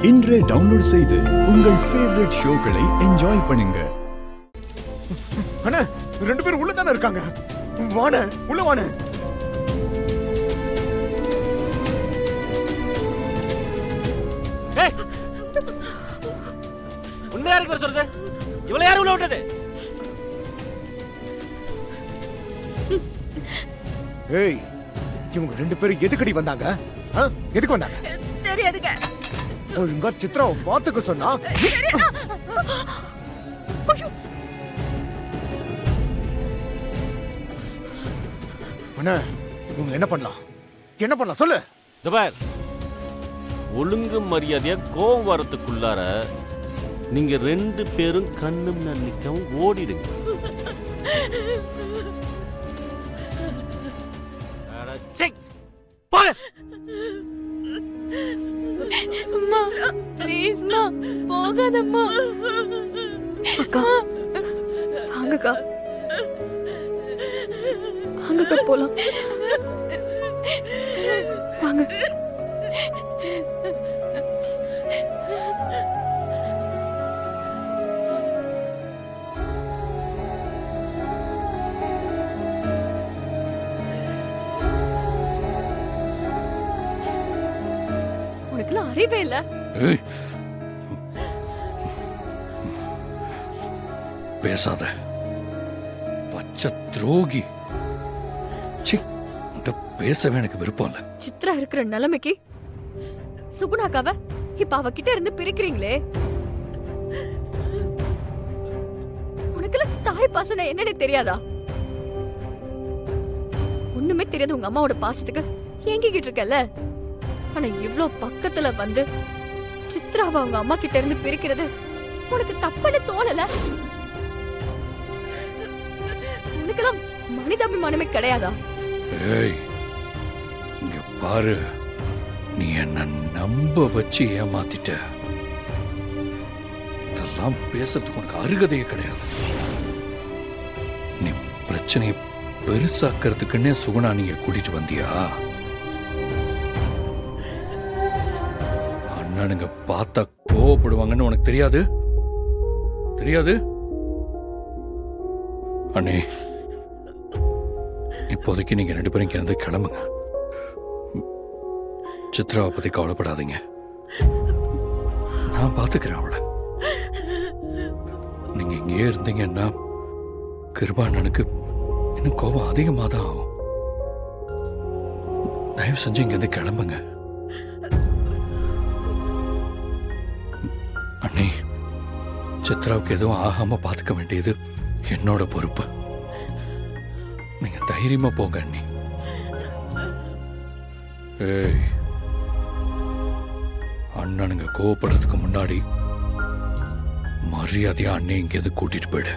இன்றே டவுன்லோட் செய்து உங்கள் ஃபேவரட் ஷோக்களை என்ஜாய் பண்ணுங்க. அண்ணா, 2 பேரும் உள்ள தானே இருக்காங்க. வாண, உள்ள வாண. ஏய், உன்னை யாருக்கு வர சொல்றது? இவளை யாரு உள்ள விட்டது? ஏய், இவங்க 2 பேரும் எதுக்கடி வந்தாங்க? எதுக்கு வந்தாங்க? தெரியாதுங்க. ஒழுங்கா சித்ராவை பாத்துக்க சொன்னா. அண்ணா, இவங்க என்ன பண்ணலாம் சொல்லு. பார், ஒழுங்கு மரியாதையா கோவம் வரத்துக்குள்ளார நீங்க 2 பேரும் கண்ணும் நன்னிக்காம ஓடிடுங்க. அம்மா, ப்ளீஸ்மா, போகாதம்மா. அக்கா, வாங்கக்கா. வாங்கக்கா, போலாம். வாங்க. உனக்குலாம் அறிவே இல்ல. பேசாத, பச்சை துரோகி. பேசவே எனக்கு விருப்பம் இல்ல. சித்ரா இருக்கிற நிலைமைக்கு சுகுணாக்காவ இப்ப அவகிட்ட இருந்து பிரிக்கிறீங்களே. உனக்குல தாய் பாசனை என்னன்னு தெரியாதா? ஒண்ணுமே தெரியாது உங்க அம்மாவோட பாசத்துக்கு ஏங்கிக்கிட்டு இருக்கல. ஆனா இவ்ளோ பக்கத்துல வந்து சித்ராவை அவங்க அம்மா கிட்ட இருந்து பிரிக்கிறது உனக்கு தப்புன்னு தோணல? உனக்கெல்லாம் மனிதாபிமானமே கிடையாதா? ஏய், இங்க பாரு, நீ என்ன நம்ப வச்சு ஏமாத்திட்ட. இதெல்லாம் பேசுறதுக்கு உனக்கு அருகதையே கிடையாது. நீ பிரச்சனையை பெருசாக்கிறதுக்குன்னே சுகுணா நீங்க கூட்டிட்டு வந்தியா? அண்ணனுங்க பார்த்தா கோவப்படுவாங்கன்னு உனக்கு தெரியாது? அண்ணே, இப்போதைக்கு நீங்க 2 பேரும் இருந்து கிளம்புங்க. சித்ராவை பத்தி கவலைப்படாதீங்க, நான் பாத்துக்கிறேன் அவளை. நீங்க இங்கேயே இருந்தீங்கன்னா கிருபா அண்ணனுக்கு இன்னும் கோபம் அதிகமாக தான் ஆகும். தயவு செஞ்சு இங்க இருந்து கிளம்புங்க. அண்ணே, சித்ராவுக்கு எதுவும் ஆகாம பாத்துக்க வேண்டியது என்னோட பொறுப்பு. நீங்க தைரியமா போங்க அண்ணி. ஏய், அண்ணனுங்க கோவப்படுறதுக்கு முன்னாடி மரியாதையா அண்ணே இங்க எது கூட்டிட்டு போயிடு.